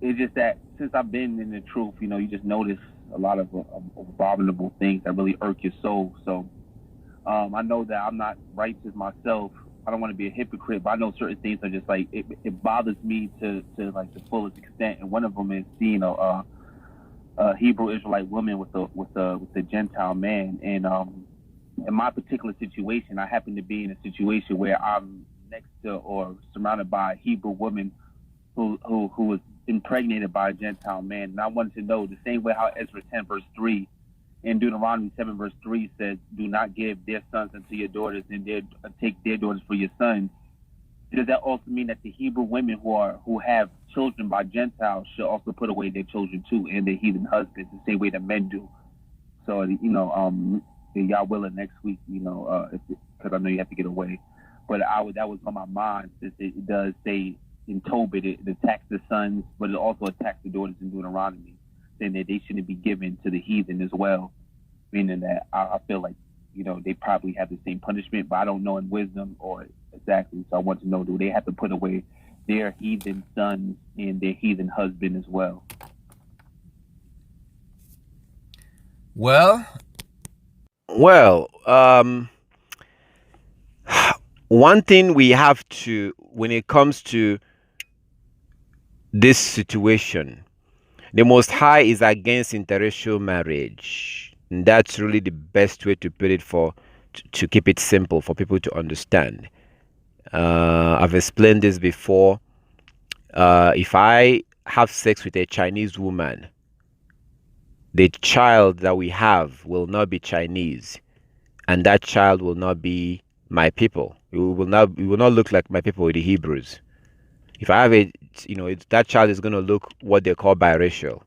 it's just that since I've been in the truth, you just notice a lot of abominable things that really irk your soul. So I know that I'm not righteous myself. I don't want to be a hypocrite, but I know certain things are just like it bothers me to like the fullest extent. And one of them is seeing a Hebrew Israelite woman with a Gentile man. And in my particular situation, I happen to be in a situation where I'm next to or surrounded by a Hebrew woman who was impregnated by a Gentile man. And I wanted to know the same way how Ezra 10 verse 3 and Deuteronomy 7 verse 3 says, do not give their sons unto your daughters and take their daughters for your sons. Does that also mean that the Hebrew women who have children by Gentiles should also put away their children too and their heathen husbands the same way that men do? So if y'all willing next week, because I know you have to get away, but that was on my mind. It does say in Tobit it attacks the sons, but it also attacks the daughters in Deuteronomy, saying that they shouldn't be given to the heathen as well. Meaning that I feel like they probably have the same punishment, but I don't know in wisdom or exactly. So I want to know, do they have to put away their heathen sons and their heathen husband as well? Well, one thing we have to, when it comes to this situation, the Most High is against interracial marriage. And that's really the best way to put it to keep it simple for people to understand. I've explained this before. If I have sex with a Chinese woman, the child that we have will not be Chinese, and that child will not be my people. It will not look like my people, the Hebrews. If I have that child is going to look what they call biracial,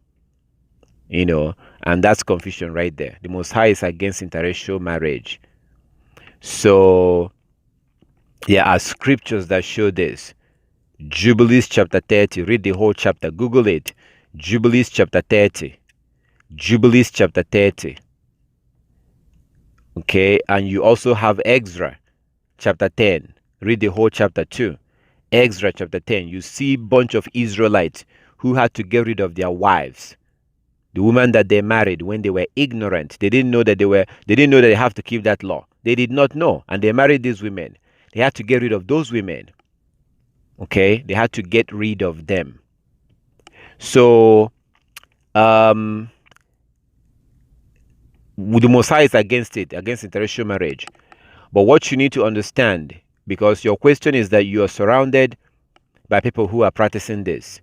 and that's confusion right there. The Most High is against interracial marriage. So there are scriptures that show this. Jubilees chapter 30, read the whole chapter, Google it. Jubilees chapter 30. Jubilees chapter 30. Okay, and you also have Ezra chapter 10. Read the whole chapter too. Ezra chapter 10. You see a bunch of Israelites who had to get rid of their wives. The women that they married when they were ignorant. They didn't know that they have to keep that law. They did not know, and they married these women. They had to get rid of those women. Okay, they had to get rid of them. So the Most High is against it, against interracial marriage. But what you need to understand, because your question is that you are surrounded by people who are practicing this.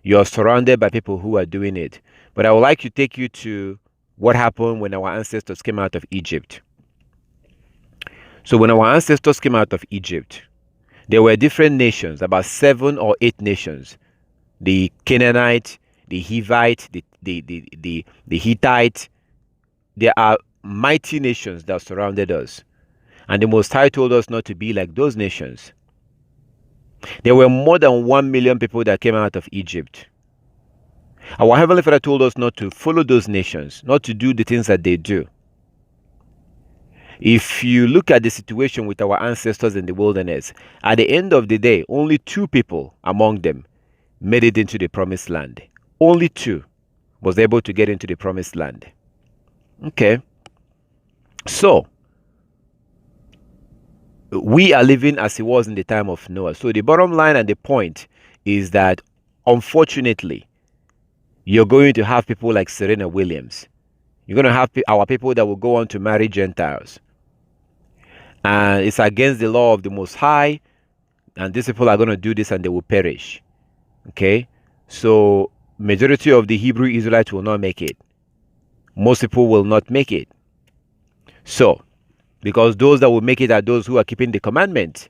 You are surrounded by people who are doing it. But I would like to take you to what happened when our ancestors came out of Egypt. So when our ancestors came out of Egypt, there were different nations, about 7 or 8 nations. The Canaanite, the Hivite, the Hittite. There are mighty nations that surrounded us. And the Most High told us not to be like those nations. There were more than 1 million people that came out of Egypt. Our Heavenly Father told us not to follow those nations, not to do the things that they do. If you look at the situation with our ancestors in the wilderness, at the end of the day, only 2 people among them made it into the promised land. Only 2 was able to get into the promised land. Okay. So, we are living as it was in the time of Noah. So the bottom line and the point is that, unfortunately, you're going to have people like Serena Williams. You're going to have our people that will go on to marry Gentiles. And it's against the law of the Most High. And these people are going to do this and they will perish. Okay? So, majority of the Hebrew Israelites will not make it. Most people will not make it. So, because those that will make it are those who are keeping the commandments.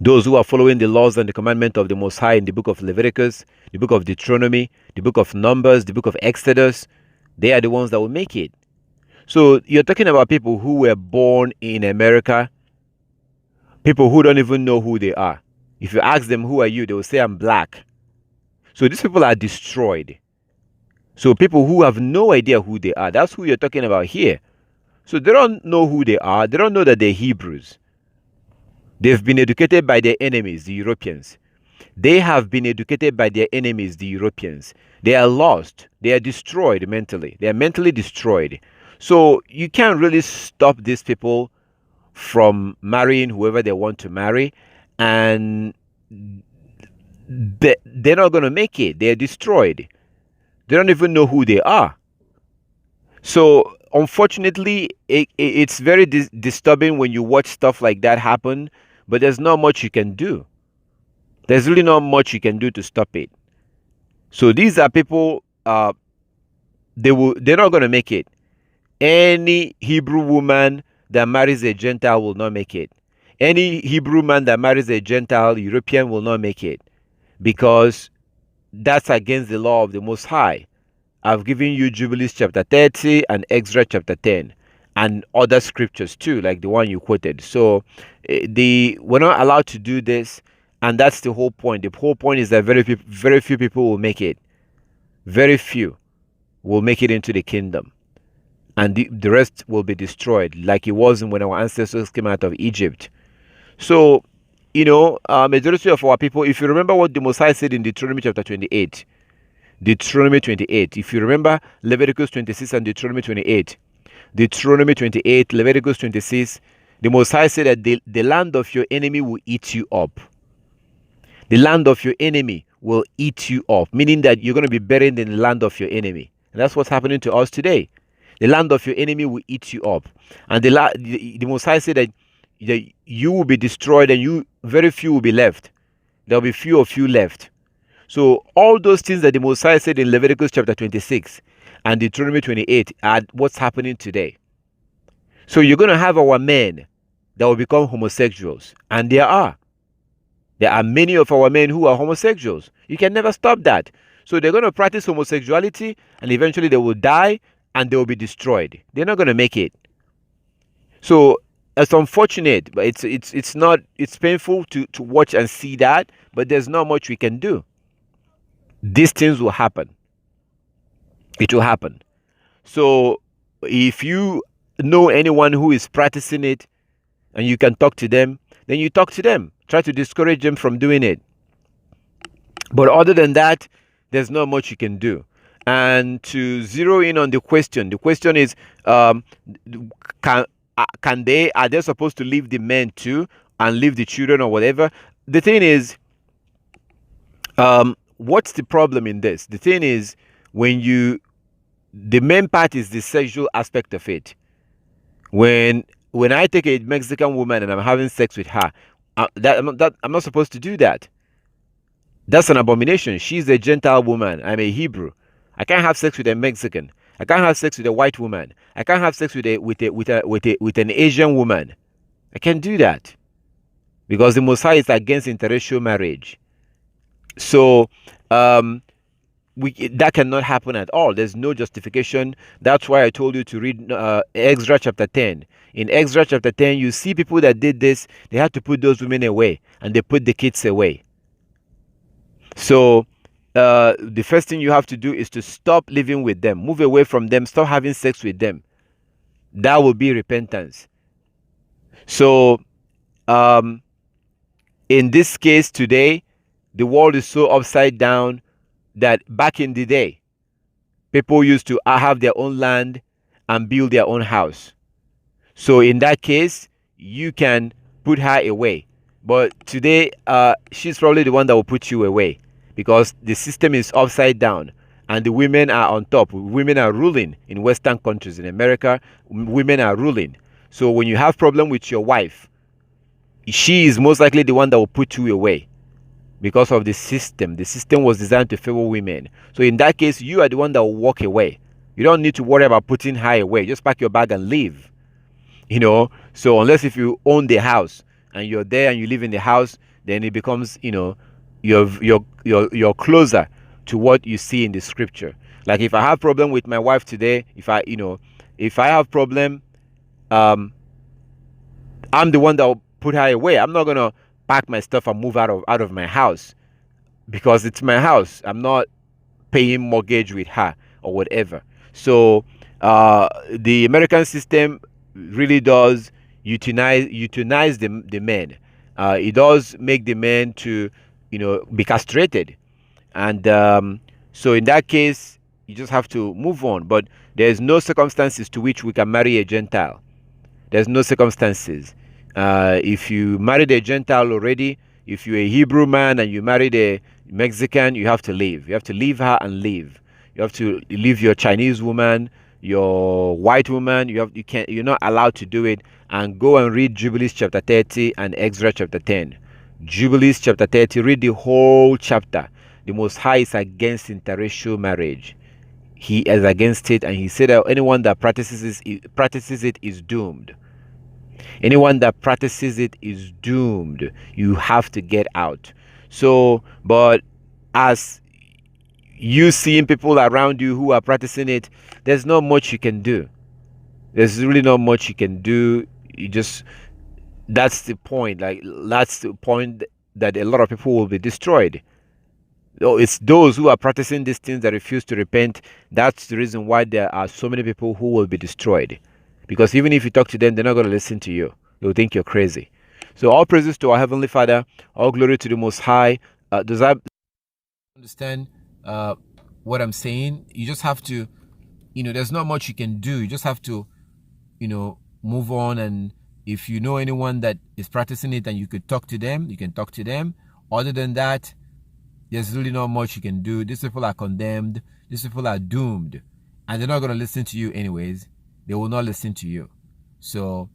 Those who are following the laws and the commandment of the Most High in the book of Leviticus, the book of Deuteronomy, the book of Numbers, the book of Exodus, they are the ones that will make it. So you're talking about people who were born in America, people who don't even know who they are. If you ask them, who are you? They will say, I'm black. So these people are destroyed. So people who have no idea who they are, that's who you're talking about here. So they don't know who they are. They don't know that they're Hebrews. They've been educated by their enemies, the Europeans. They have been educated by their enemies, the Europeans. They are lost. They are destroyed mentally. They are mentally destroyed. So you can't really stop these people from marrying whoever they want to marry, and they're not going to make it. They're destroyed. They don't even know who they are. So unfortunately, it's very disturbing when you watch stuff like that happen, but there's not much you can do. There's really not much you can do to stop it. So these are people, they're not going to make it. Any Hebrew woman that marries a Gentile will not make it. Any Hebrew man that marries a Gentile European will not make it, because that's against the law of the Most High. I've given you Jubilees chapter 30 and Exodus chapter 10 and other scriptures too, like the one you quoted. So we're not allowed to do this, and that's the whole point. The whole point is that very few people will make it. Very few will make it into the kingdom, and the rest will be destroyed, like it wasn't when our ancestors came out of Egypt. So, majority of our people, if you remember what the Messiah said in Deuteronomy chapter 28, Deuteronomy 28, if you remember Leviticus 26 and Deuteronomy 28, Deuteronomy 28, Leviticus 26, the Messiah said that the land of your enemy will eat you up. The land of your enemy will eat you up, meaning that you're going to be buried in the land of your enemy. And that's what's happening to us today. The land of your enemy will eat you up. And the Messiah said that you will be destroyed, and very few will be left. There will be few of you left. So all those things that the Messiah said in Leviticus chapter 26 and Deuteronomy 28 are what's happening today. So you're going to have our men that will become homosexuals. And there are many of our men who are homosexuals. You can never stop that. So they're going to practice homosexuality, and eventually they will die and they will be destroyed. They're not going to make it. So it's unfortunate, but it's painful to watch and see that, but there's not much we can do. These things will happen. It will happen. So if you know anyone who is practicing it and you can talk to them, then you talk to them. Try to discourage them from doing it. But other than that, there's not much you can do. And to zero in on the question is, are they supposed to leave the men too and leave the children or whatever? The thing is, what's the problem in this? The thing is, the main part is the sexual aspect of it. When I take a Mexican woman and I'm having sex with her, I'm not supposed to do that. That's an abomination. She's a Gentile woman. I'm a Hebrew. I can't have sex with a Mexican. I can't have sex with a white woman. I can't have sex with an Asian woman. I can't do that, because the Messiah is against interracial marriage. So that cannot happen at all. There's no justification. That's why I told you to read Exodus chapter 10. In Exodus chapter 10, you see people that did this. They had to put those women away, and they put the kids away. So the first thing you have to do is to stop living with them, move away from them, stop having sex with them. That will be repentance. So in this case today, the world is so upside down that back in the day, people used to have their own land and build their own house. So in that case, you can put her away. But today, she's probably the one that will put you away, because the system is upside down and the women are on top. Women are ruling in Western countries. In America, women are ruling. So when you have problem with your wife, she is most likely the one that will put you away, because of the system. The system was designed to favor women. So in that case, you are the one that will walk away. You don't need to worry about putting her away. Just pack your bag and leave. So unless if you own the house and you're there and you live in the house, then it becomes, you're closer to what you see in the scripture. Like if I have problem with my wife today, if I have problem, I'm the one that will put her away. I'm not gonna pack my stuff and move out of my house, because it's my house. I'm not paying mortgage with her or whatever. So the American system really does euthanize the men. It does make the men to be castrated. And so in that case, you just have to move on. But there's no circumstances to which we can marry a Gentile. There's no circumstances. If you married a Gentile already, if you're a Hebrew man and you married a Mexican, you have to leave. You have to leave her and leave. You have to leave your Chinese woman, your white woman. You're not allowed to do it. And go and read Jubilees chapter 30 and Exodus chapter 10. Jubilees chapter 30, read the whole chapter. The Most High is against interracial marriage. He is against it, and he said that anyone that practices it is doomed. Anyone that practices it is doomed. You have to get out. So, but as you seeing people around you who are practicing it, there's not much you can do. There's really not much you can do. That's the point. Like, that's the point that a lot of people will be destroyed. It's those who are practicing these things that refuse to repent. That's the reason why there are so many people who will be destroyed. Because even if you talk to them, they're not going to listen to you. They'll think you're crazy. So all praises to our Heavenly Father. All glory to the Most High. Does that understand what I'm saying? You just have to, there's not much you can do. You just have to, move on. And if you know anyone that is practicing it and you could talk to them, you can talk to them. Other than that, there's really not much you can do. These people are condemned. These people are doomed. And they're not going to listen to you anyways. They will not listen to you. So,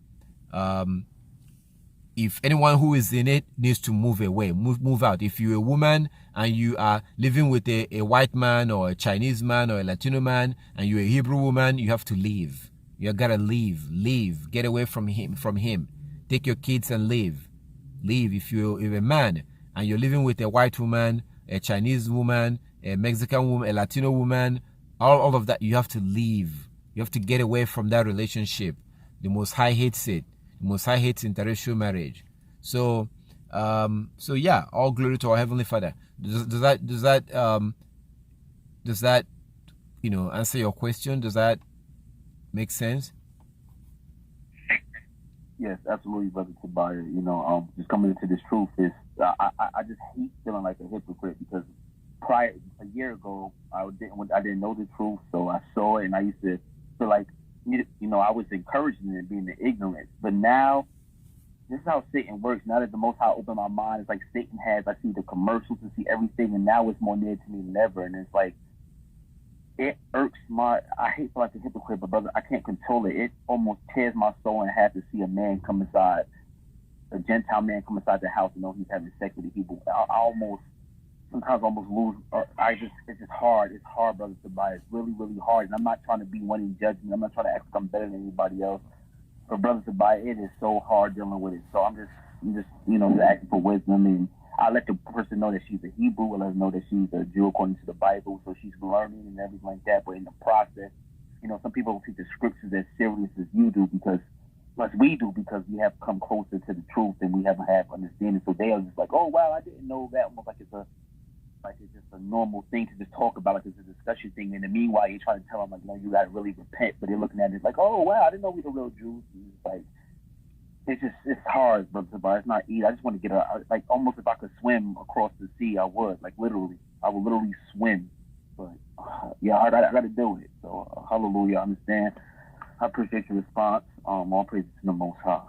if anyone who is in it needs to move away, move out. If you're a woman and you are living with a white man or a Chinese man or a Latino man and you're a Hebrew woman, you have to leave. You gotta leave. Get away from him. Take your kids and leave. If you're a man and you're living with a white woman, a Chinese woman, a Mexican woman, a Latino woman, all of that, you have to leave. You have to get away from that relationship. The Most High hates it. The Most High hates interracial marriage. So yeah, all glory to our Heavenly Father. Does that answer your question? Does that make sense? Yes, absolutely, brother Tobias. Just coming into this truth is I just hate feeling like a hypocrite because a year ago I didn't know the truth, so I saw it and I used to feel like I was encouraging it and being the ignorance. But now this is how Satan works. Now that the Most High opened my mind, it's like Satan I see the commercials and see everything, and now it's more near to me than ever. And it's like it irks I hate like a hypocrite, but brother, I can't control it. It almost tears my soul in half to see a Gentile man come inside the house and know he's having sex with the people. I sometimes almost lose. It's just hard. It's hard, brother, to buy. It's really, really hard. And I'm not trying to be one in judgment. I'm not trying to act like I'm better than anybody else. But brother, to buy, it is so hard dealing with it. So I'm just asking for wisdom, and I let the person know that she's a Hebrew, and let her know that she's a Jew according to the Bible. So she's learning and everything like that. But in the process, some people don't take the scriptures as serious as we do because we have come closer to the truth and we haven't had understanding. So they are just like, oh wow, I didn't know that. Almost like it's just a normal thing to just talk about, like it's a discussion thing. And in the meanwhile, you're trying to tell them, like, you got to really repent. But they're looking at it like, oh, wow, I didn't know we were real Jews. And it's hard, brother. It's not easy. I just want to get almost if I could swim across the sea, I would. Like, literally. I would literally swim. But, yeah, I got to do it. So, hallelujah, I understand. I appreciate your response. All praise to the Most High.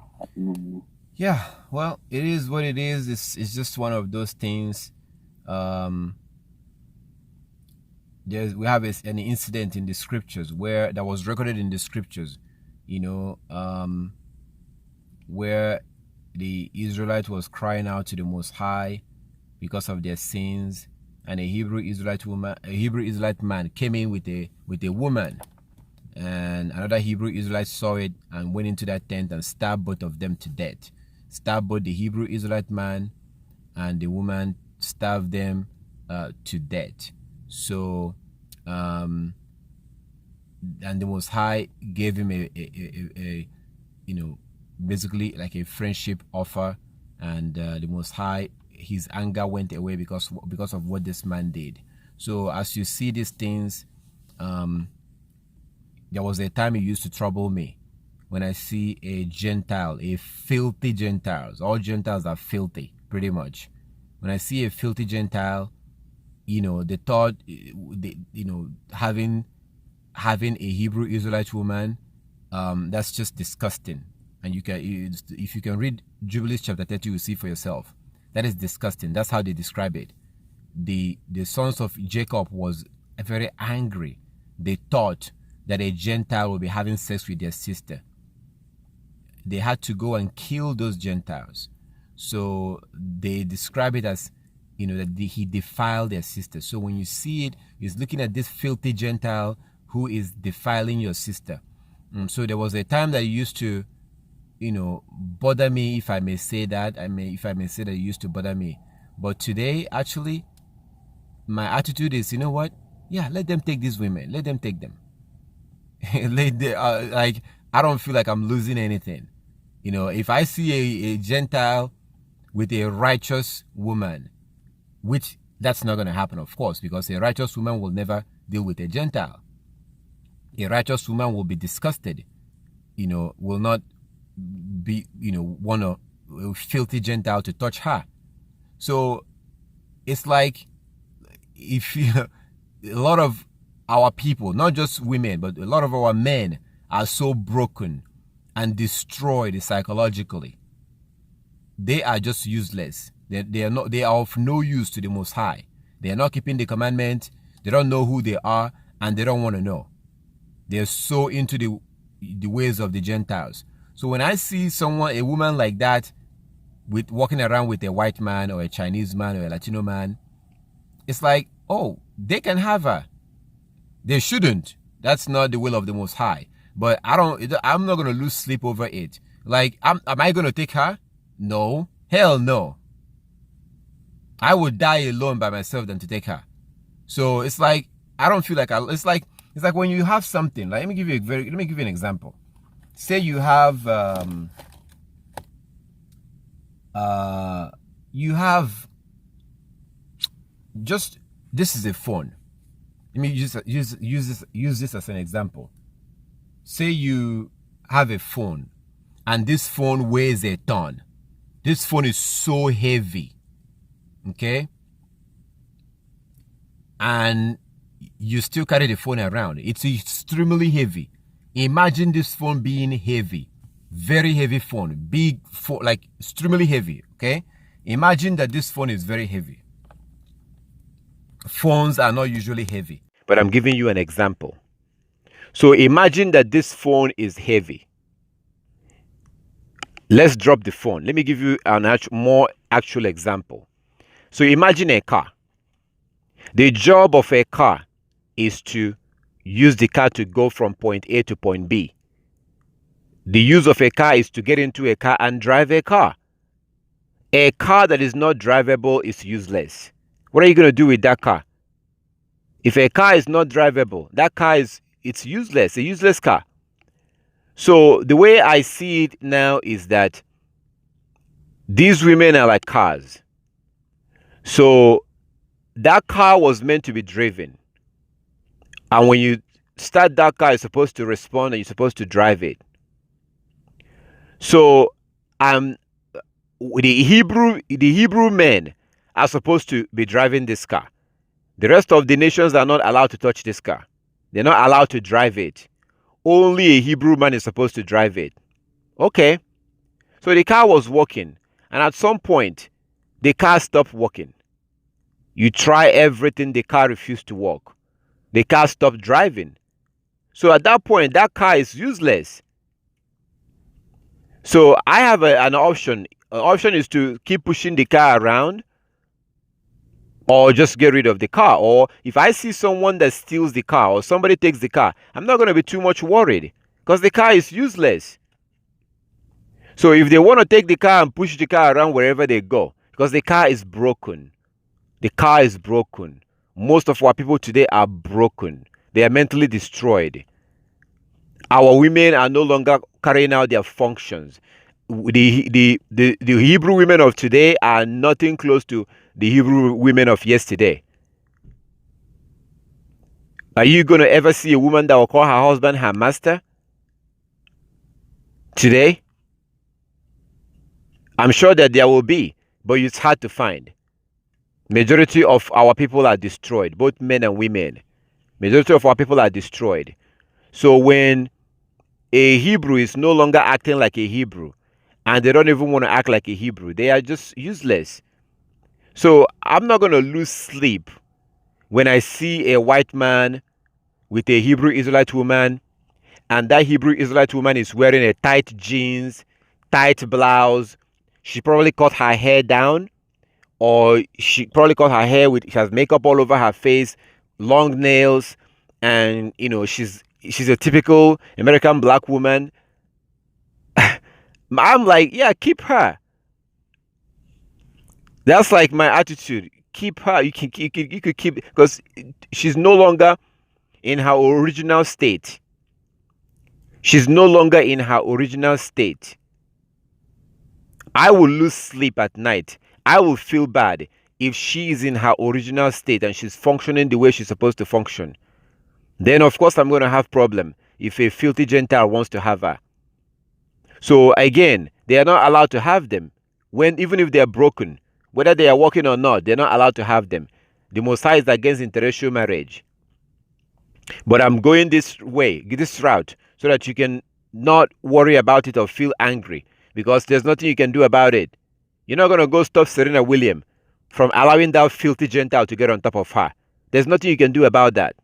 Yeah, well, it is what it is. It's just one of those things. We have an incident in the scriptures that was recorded in the scriptures, where the Israelite was crying out to the Most High because of their sins, and a Hebrew Israelite man came in with a woman, and another Hebrew Israelite saw it and went into that tent and stabbed both of them to death. Stabbed both the Hebrew Israelite man and the woman, stabbed them to death. So, and the Most High gave him a basically like a friendship offer, and the Most High, his anger went away because of what this man did. So as you see these things, there was a time it used to trouble me when I see a Gentile, a filthy Gentiles. All Gentiles are filthy, pretty much. when I see a filthy Gentile, the thought, having a Hebrew Israelite woman, that's just disgusting. And if you can read Jubilees chapter 30, you will see for yourself. That is disgusting. That's how they describe it. The sons of Jacob was very angry. They thought that a Gentile would be having sex with their sister. They had to go and kill those Gentiles. So they describe it as, that he defiled their sister. So when you see it, he's looking at this filthy Gentile who is defiling your sister. So there was a time that he used to, bother me, if I may say that. If I may say that it used to bother me. But today, actually, my attitude is, you know what? Yeah, let them take these women. Let them take them. Like, I don't feel like I'm losing anything. If I see a Gentile with a righteous woman, which that's not going to happen, of course, because a righteous woman will never deal with a Gentile. A righteous woman will be disgusted, will not be, want a filthy Gentile to touch her. So it's like, if a lot of our people, not just women, but a lot of our men are so broken and destroyed psychologically. They are just useless. They are of no use to the Most High. They are not keeping the commandment. They don't know who they are, and they don't want to know. They're so into the ways of the Gentiles. So when I see a woman like that, walking around with a white man or a Chinese man or a Latino man, it's like, oh, they can have her. They shouldn't. That's not the will of the Most High. But I'm not going to lose sleep over it. Like, am I going to take her? No. Hell no. I would die alone by myself than to take her. So it's like, I don't feel like it's like when you have something. Like, let me give you an example. Say you have this is a phone. Let me use this as an example. Say you have a phone, and this phone weighs a ton. This phone is so heavy, okay? And you still carry the phone around. It's extremely heavy. Imagine this phone being heavy, very heavy phone, big phone, like extremely heavy, okay? Imagine that this phone is very heavy. Phones are not usually heavy, but I'm giving you an example. So imagine that this phone is heavy. Let's drop the phone. Let me give you an more actual example. So imagine a car. The job of a car is to use the car to go from point A to point B. The use of a car is to get into a car and drive a car. A car that is not drivable is useless. What are you going to do with that car? If a car is not drivable, that car it's useless, a useless car. So the way I see it now is that these women are like cars. So that car was meant to be driven. And when you start that car, you're supposed to respond and you're supposed to drive it. So the Hebrew men are supposed to be driving this car. The rest of the nations are not allowed to touch this car. They're not allowed to drive it. Only a Hebrew man is supposed to drive it. Okay. So the car was working. And at some point, the car stopped working. You try everything, the car refused to work. The car stopped driving. So at that point, that car is useless. So I have an option. An option is to keep pushing the car around, or just get rid of the car. Or if I see someone that steals the car or somebody takes the car, I'm not going to be too much worried because the car is useless. So if they want to take the car and push the car around wherever they go, because the car is broken. The car is broken. Most of our people today are broken. They are mentally destroyed. Our women are no longer carrying out their functions. The Hebrew women of today are nothing close to the Hebrew women of yesterday. Are you going to ever see a woman that will call her husband her master today? I'm sure that there will be, but it's hard to find. Majority of our people are destroyed, both men and women. Majority of our people are destroyed. So when a Hebrew is no longer acting like a Hebrew, and they don't even want to act like a Hebrew, they are just useless. So I'm not going to lose sleep when I see a white man with a Hebrew Israelite woman, and that Hebrew Israelite woman is wearing a tight jeans, tight blouse. She probably cut her hair down, or she probably cut her hair with, she has makeup all over her face, long nails, and she's a typical American black woman. I'm like, yeah, keep her. That's like my attitude. Keep her. You could keep, because she's no longer in her original state. She's no longer in her original state. I will lose sleep at night. I will feel bad if she is in her original state and she's functioning the way she's supposed to function. Then of course I'm going to have problem if a filthy Gentile wants to have her. So again, they are not allowed to have them. Even if they are broken, whether they are working or not, they're not allowed to have them. The Most High is against interracial marriage. But I'm going this route, so that you can not worry about it or feel angry, because there's nothing you can do about it. You're not going to go stop Serena Williams from allowing that filthy Gentile to get on top of her. There's nothing you can do about that.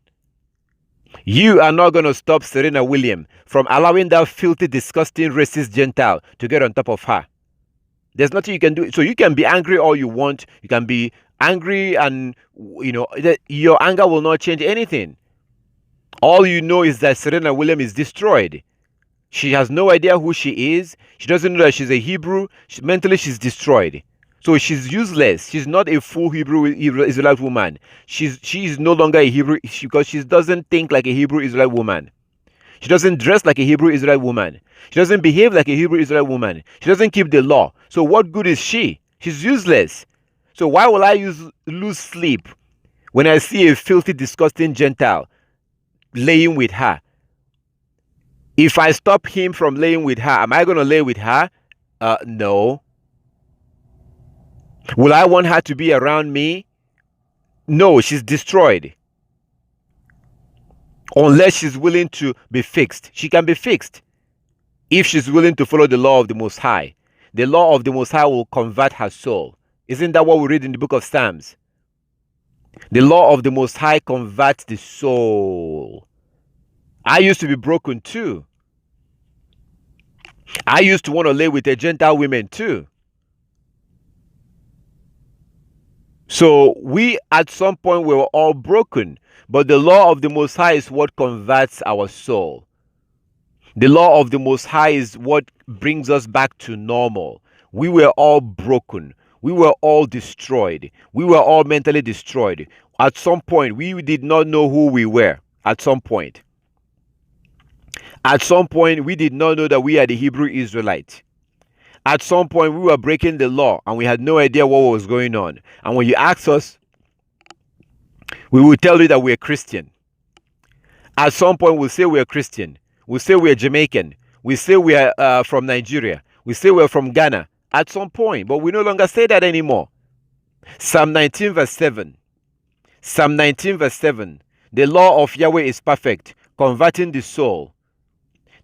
You are not going to stop Serena Williams from allowing that filthy, disgusting, racist Gentile to get on top of her. There's nothing you can do. So you can be angry all you want. You can be angry, and your anger will not change anything. All you know is that Serena Williams is destroyed. She has no idea who she is. She doesn't know that she's a Hebrew. Mentally, she's destroyed. So she's useless. She's not a full Hebrew Israelite woman. She is no longer a Hebrew, because she doesn't think like a Hebrew Israelite woman. She doesn't dress like a Hebrew Israelite woman. She doesn't behave like a Hebrew Israelite woman. She doesn't keep the law. So what good is she? She's useless. So why will I lose sleep when I see a filthy, disgusting Gentile laying with her? If I stop him from laying with her, am I going to lay with her? No. Will I want her to be around me? No, she's destroyed. Unless she's willing to be fixed. She can be fixed if she's willing to follow the law of the Most High. The law of the Most High will convert her soul. Isn't that what we read in the book of Psalms? The law of the Most High converts the soul. I used to be broken too. I used to want to lay with a Gentile women too. So we, at some point, we were all broken. But the law of the Most High is what converts our soul. The law of the Most High is what brings us back to normal. We were all broken. We were all destroyed. We were all mentally destroyed. At some point, we did not know who we were. At some point. At some point, we did not know that we are the Hebrew Israelite. At some point, we were breaking the law and we had no idea what was going on. And when you ask us, we will tell you that we're Christian. At some point, we'll say we're Christian. We'll say we're Jamaican. We say we're from Nigeria. We say we're from Ghana. At some point, but we no longer say that anymore. Psalm 19 verse 7. Psalm 19 verse 7. The law of Yahweh is perfect, converting the soul.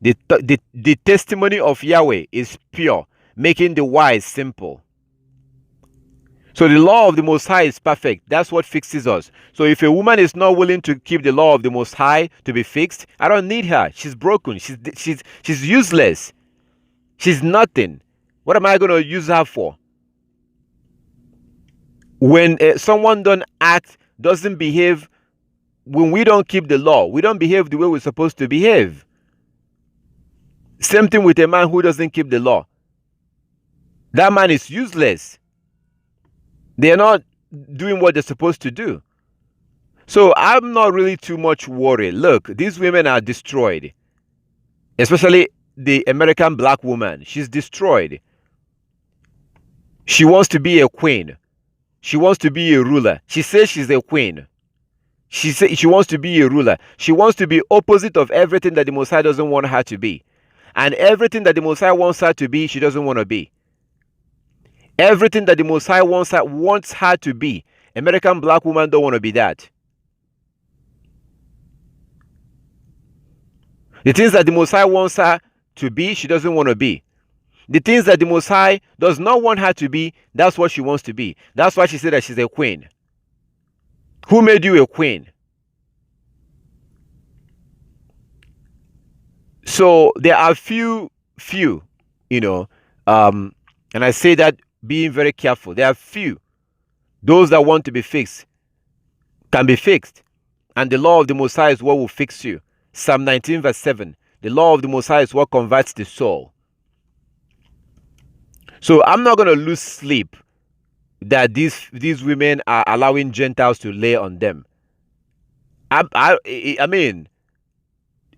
The testimony of Yahweh is pure, making the wise simple. So the law of the Most High is perfect. That's what fixes us. So if a woman is not willing to keep the law of the Most High to be fixed, I don't need her. She's broken. She's useless. She's nothing. What am I going to use her for? When someone doesn't behave, when we don't keep the law, we don't behave the way we're supposed to behave. Same thing with a man who doesn't keep the law. That man is useless. They're not doing what they're supposed to do. So I'm not really too much worried. Look, these women are destroyed. Especially the American black woman. She's destroyed. She wants to be a queen. She wants to be a ruler. She says she's a queen. She says she wants to be a ruler. She wants to be opposite of everything that the Most High doesn't want her to be. And everything that the Most High wants her to be, she doesn't want to be. Everything that the Most High wants her to be, American black woman don't want to be that. The things that the Most High wants her to be, she doesn't want to be. The things that the Most High does not want her to be, that's what she wants to be. That's why she said that she's a queen. Who made you a queen? So there are few, and I say that being very careful. There are few. Those that want to be fixed can be fixed. And the law of the Most High is what will fix you. Psalm 19 verse 7. The law of the Most High is what converts the soul. So I'm not going to lose sleep that these women are allowing Gentiles to lay on them. I mean,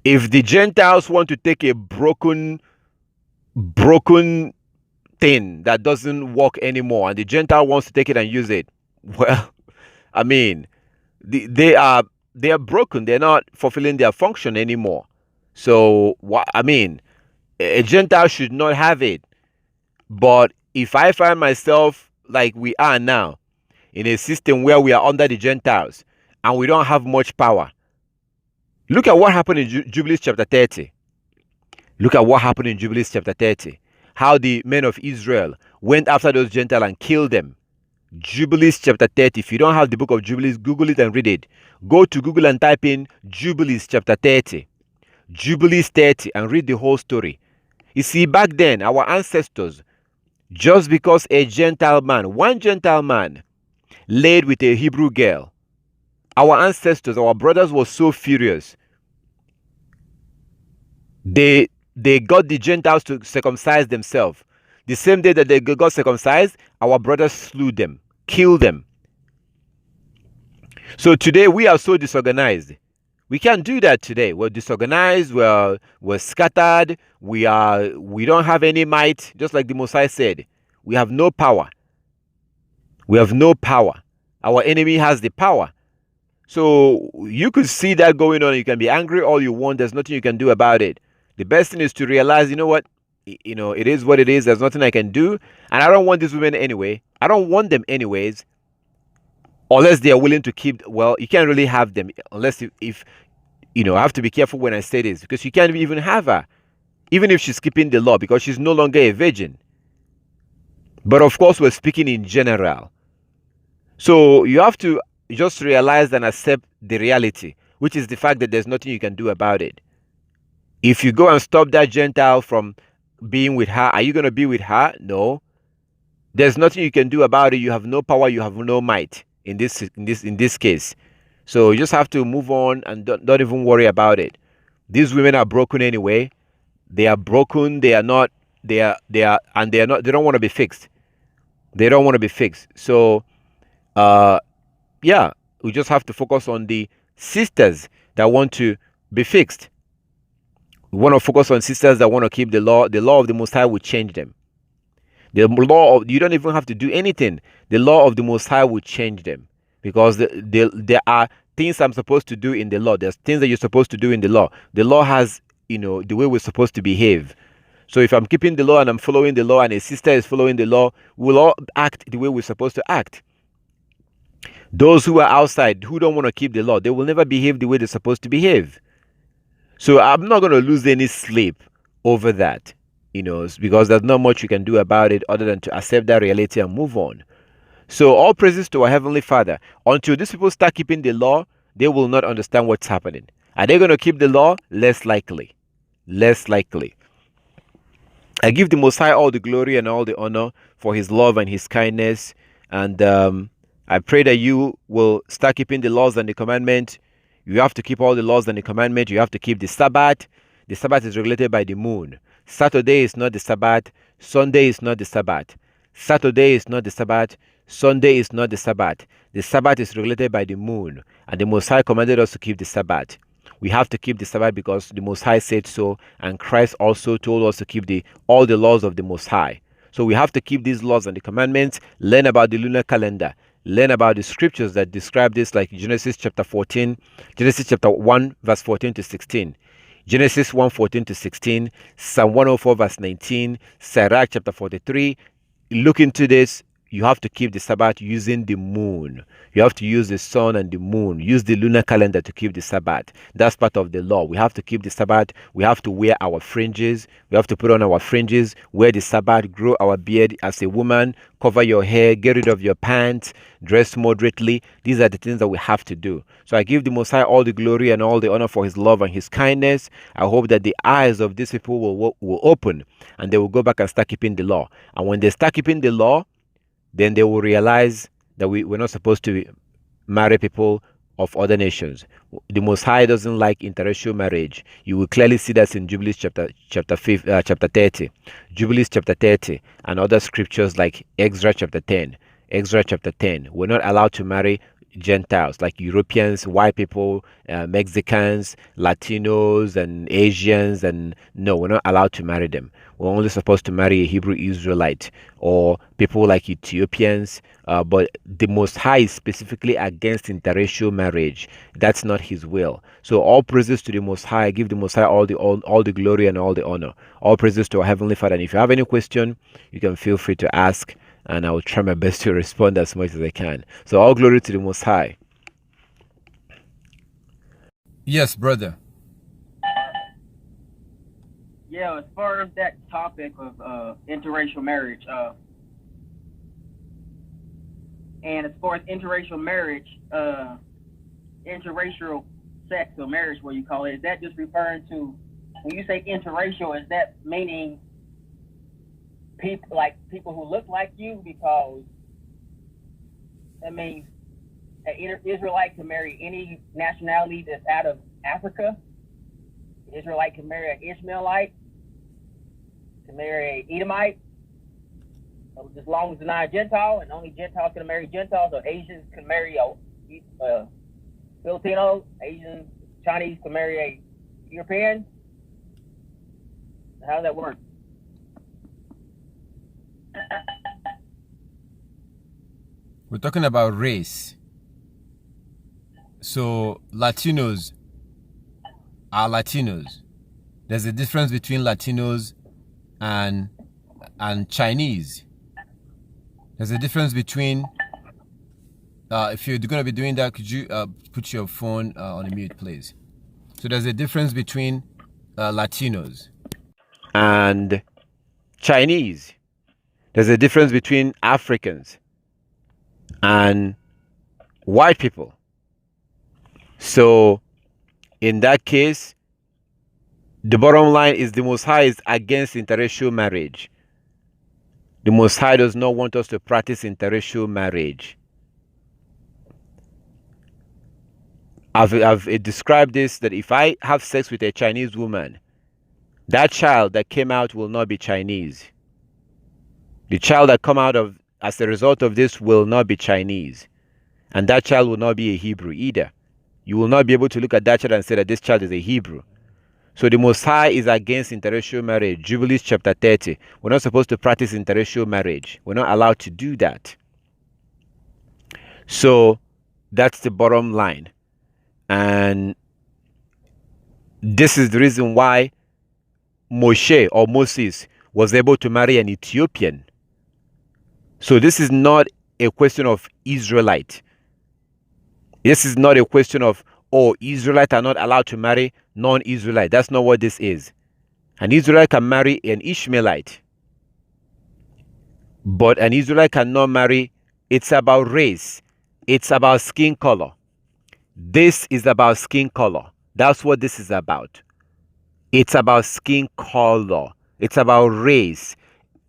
if the Gentiles want to take a broken thing that doesn't work anymore, and the Gentile wants to take it and use it, well, I mean, they are broken. They're not fulfilling their function anymore. So I mean, a Gentile should not have it. But if I find myself like we are now, in a system where we are under the Gentiles and we don't have much power, look at what happened in Jubilees chapter 30. Look at what happened in Jubilees chapter 30. How the men of Israel went after those Gentiles and killed them. Jubilees chapter 30. If you don't have the book of Jubilees, Google it and read it. Go to Google and type in Jubilees chapter 30. Jubilees 30 and read the whole story. You see, back then, our ancestors, just because a Gentile man, one Gentile man, laid with a Hebrew girl, our ancestors, our brothers were so furious. They got the Gentiles to circumcise themselves. The same day that they got circumcised, our brothers slew them, killed them. So today we are so disorganized. We can't do that today. We're disorganized, we're scattered, we don't have any might, just like the Messiah said. We have no power. We have no power. Our enemy has the power. So you could see that going on. You can be angry all you want. There's nothing you can do about it. The best thing is to realize, you know what? It is what it is. There's nothing I can do. And I don't want these women anyway. I don't want them anyways. Unless they are willing to keep, well, you can't really have them unless if I have to be careful when I say this, because you can't even have her, even if she's keeping the law, because she's no longer a virgin. But of course, we're speaking in general. So you have to just realize and accept the reality, which is the fact that there's nothing you can do about it. If you go and stop that Gentile from being with her, are you going to be with her? No. There's nothing you can do about it. You have no power. You have no might in this case. So you just have to move on and don't even worry about it. These women are broken anyway. They are broken. They don't want to be fixed. They don't want to be fixed. So, yeah, we just have to focus on the sisters that want to be fixed. We want to focus on sisters that want to keep the law. The law of the Most High will change them. The law of, you don't even have to do anything. The law of the Most High will change them, because there are things I'm supposed to do in the law. There's things that you're supposed to do in the law. The law has, the way we're supposed to behave. So if I'm keeping the law and I'm following the law and a sister is following the law, we'll all act the way we're supposed to act. Those who are outside, who don't want to keep the law, they will never behave the way they're supposed to behave. So I'm not going to lose any sleep over that, because there's not much you can do about it other than to accept that reality and move on. So all praises to our Heavenly Father. Until these people start keeping the law, they will not understand what's happening. Are they going to keep the law? Less likely. Less likely. I give the Most High all the glory and all the honor for His love and His kindness. And I pray that you will start keeping the laws and the commandment. You have to keep all the laws and the commandment. You have to keep the Sabbath. The Sabbath is regulated by the moon. Saturday is not the Sabbath. Sunday is not the Sabbath. Saturday is not the Sabbath. Sunday is not the Sabbath. The Sabbath is regulated by the moon. And the Most High commanded us to keep the Sabbath. We have to keep the Sabbath because the Most High said so. And Christ also told us to keep all the laws of the Most High. So we have to keep these laws and the commandments. Learn about the lunar calendar. Learn about the scriptures that describe this, like Genesis chapter 14, Genesis chapter 1, verse 14 to 16. Genesis 1, 14 to 16, Psalm 104, verse 19, Sirach chapter 43. Look into this. you have to keep the Sabbath using the moon. You have to use the sun and the moon. Use the lunar calendar to keep the Sabbath. That's part of the law. We have to keep the Sabbath. We have to wear our fringes. We have to put on our fringes, wear the Sabbath, grow our beard as a woman, cover your hair, get rid of your pants, dress moderately. These are the things that we have to do. So I give the Messiah all the glory and all the honor for his love and his kindness. I hope that the eyes of these people will open and they will go back and start keeping the law. And when they start keeping the law, then they will realize that we're not supposed to marry people of other nations. The Most High doesn't like interracial marriage. You will clearly see that in Jubilees chapter 30, Jubilees chapter 30, and other scriptures like Exodus chapter 10. Exodus chapter 10. We're not allowed to marry Gentiles like Europeans, white people, Mexicans, Latinos, and Asians, and no, we're not allowed to marry them. We're only supposed to marry a Hebrew Israelite or people like Ethiopians, but the Most High is specifically against interracial marriage. That's not his will. So all praises to the Most High. I give the Most High all the glory and all the honor. All praises to our Heavenly Father. And if you have any question, you can feel free to ask, and I will try my best to respond as much as I can. So all glory to the Most High. Yes, brother. Yeah, as far as that topic of interracial marriage, and as far as interracial marriage, interracial sex or marriage, what you call it, is that just referring to, when you say interracial, is that meaning people who look like you? Because that means an Israelite can marry any nationality that's out of Africa. An Israelite can marry an Ishmaelite, can marry an Edomite, as long as they're not a Gentile, and only Gentiles can marry Gentiles, or Asians can marry a Filipino, Asian, Chinese can marry a European. How does that work? We're talking about race. So Latinos are Latinos. There's a difference between Latinos and Chinese. There's a difference between, if you're going to be doing that, could you put your phone on mute, please? So there's a difference between Latinos and Chinese. There's a difference between Africans and white people. So in that case, the bottom line is the Most High is against interracial marriage. The Most High does not want us to practice interracial marriage. I've described this, that if I have sex with a Chinese woman, that child that came out will not be Chinese. The child that come out of as a result of this will not be Chinese. And that child will not be a Hebrew either. You will not be able to look at that child and say that this child is a Hebrew. So the Most High is against interracial marriage. Jubilees chapter 30. We're not supposed to practice interracial marriage. We're not allowed to do that. So that's the bottom line. And this is the reason why Moshe or Moses was able to marry an Ethiopian. So this is not a question of Israelite. This is not a question of, oh, Israelites are not allowed to marry non-Israelite. That's not what this is. An Israelite can marry an Ishmaelite, but an Israelite cannot marry. It's about race. It's about skin color. This is about skin color. That's what this is about. It's about skin color. It's about race.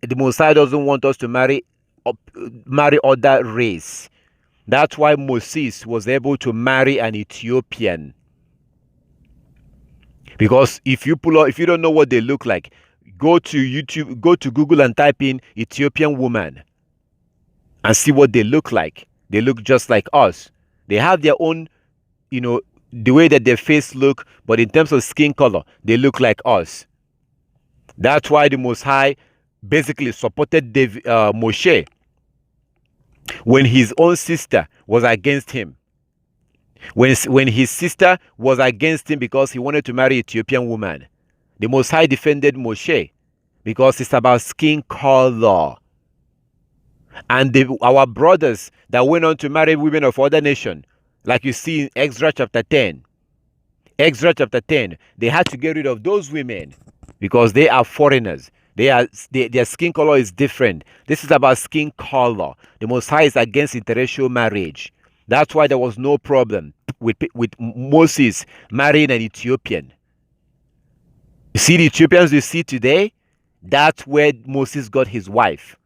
The Messiah doesn't want us to marry other race. That's why Moses was able to marry an Ethiopian. Because if you don't know what they look like, go to YouTube, go to Google and type in Ethiopian woman and see what they look like. They look just like us. They have their own, the way that their face look, but in terms of skin color, they look like us. That's why the Most High basically supported Moshe when his own sister was against him. When his sister was against him because he wanted to marry an Ethiopian woman, the Most High defended Moshe because it's about skin color. And our brothers that went on to marry women of other nation, like you see in Exodus chapter 10. Exodus chapter 10, they had to get rid of those women because they are foreigners. Their skin color is different. This is about skin color. The Most High is against interracial marriage. That's why there was no problem with Moses marrying an Ethiopian. You see the Ethiopians you see today? That's where Moses got his wife.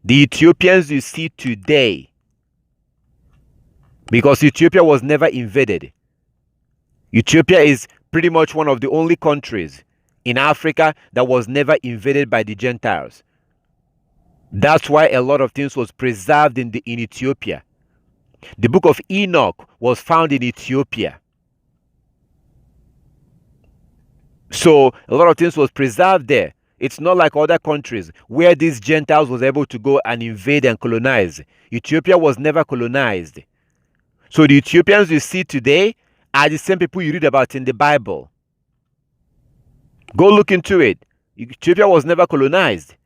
The Ethiopians you see today, because Ethiopia was never invaded. Ethiopia is pretty much one of the only countries in Africa that was never invaded by the Gentiles. That's why a lot of things was preserved in Ethiopia. The book of Enoch was found in Ethiopia. So a lot of things was preserved there. It's not like other countries where these Gentiles was able to go and invade and colonize. Ethiopia was never colonized. So the Ethiopians you see today are the same people you read about in the Bible. Go look into it. Ethiopia was never colonized.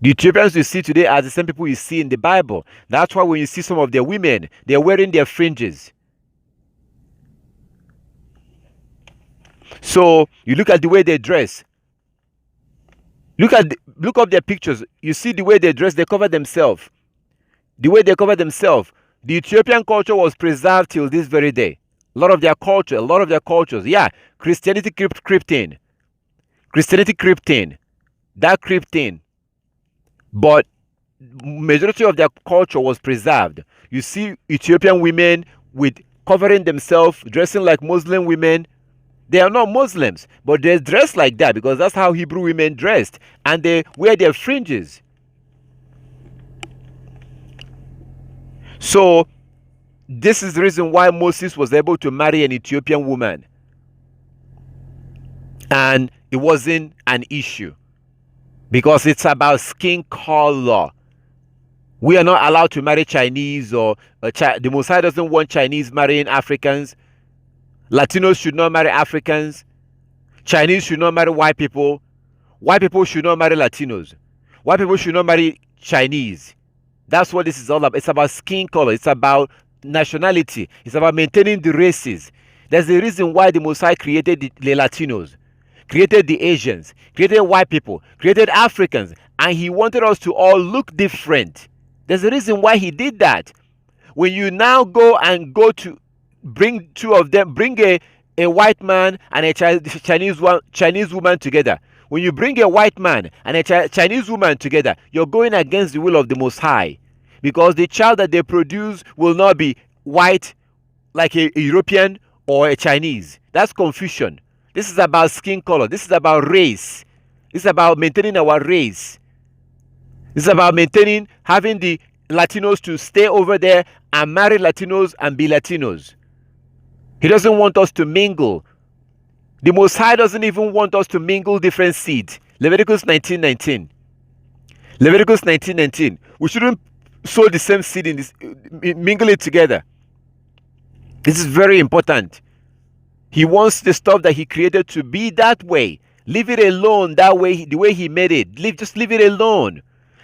The Ethiopians you see today are the same people you see in the Bible. That's why when you see some of their women, they're wearing their fringes. So you look at the way they dress. Look up their pictures. You see the way they dress, they cover themselves. The way they cover themselves. The Ethiopian culture was preserved till this very day. A lot of their cultures. Yeah, Christianity crept in. That crept in. But majority of their culture was preserved. You see Ethiopian women with covering themselves, dressing like Muslim women. They are not Muslims, but they dress like that because that's how Hebrew women dressed. And they wear their fringes. So this is the reason why Moses was able to marry an Ethiopian woman. And it wasn't an issue because it's about skin color. We are not allowed to marry Chinese or the Most High doesn't want Chinese marrying Africans. Latinos should not marry Africans. Chinese should not marry white people. White people should not marry Latinos. White people should not marry Chinese. That's what this is all about. It's about skin color. It's about nationality. It's about maintaining the races. There's a reason why the Most High created the Latinos, created the Asians, created white people, created Africans, and he wanted us to all look different. There's a reason why he did that. When you now go to bring two of them, bring a white man and a Chinese woman together. When you bring a white man and a Chinese woman together, you're going against the will of the Most High, because the child that they produce will not be white like a European or a Chinese. That's confusion. This is about skin color. This is about race. This is about maintaining our race. This is about maintaining, having the Latinos to stay over there and marry Latinos and be Latinos. He doesn't want us to mingle. The Most High doesn't even want us to mingle different seeds. Leviticus 19:19. Leviticus 19:19. We shouldn't sow the same seed in this, mingle it together. This is very important. He wants the stuff that he created to be that way. Leave it alone that way, the way he made it. Just leave it alone.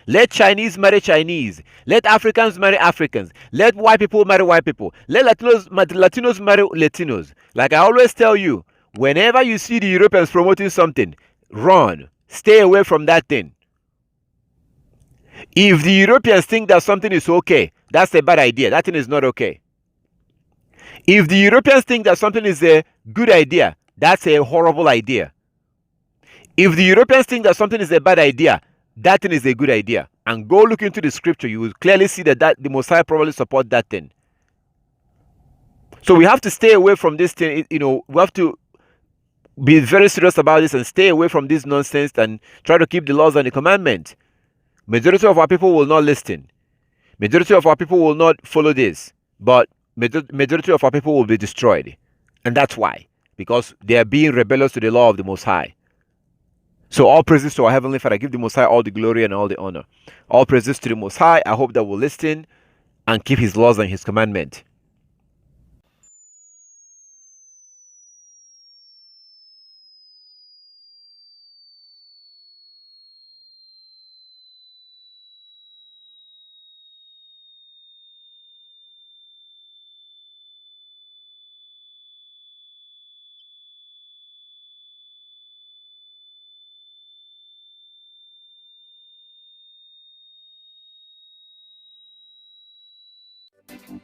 Let Chinese marry Chinese. Let Africans marry Africans. Let white people marry white people. Let Latinos marry Latinos. Like I always tell you, whenever you see the Europeans promoting something, run. Stay away from that thing. If the Europeans think that something is okay, that's a bad idea. That thing is not okay. If the Europeans think that something is a good idea, that's a horrible idea. If the Europeans think that something is a bad idea, that thing is a good idea. And go look into the scripture. You will clearly see that the Most High probably support that thing. So we have to stay away from this thing. We have to be very serious about this and stay away from this nonsense and try to keep the laws and the commandment. Majority of our people will not listen. Majority of our people will not follow this. But majority of our people will be destroyed. And that's why. Because they are being rebellious to the law of the Most High. So all praises to our Heavenly Father. I give the Most High all the glory and all the honor. All praises to the Most High. I hope that we'll listen and keep His laws and His commandment. it.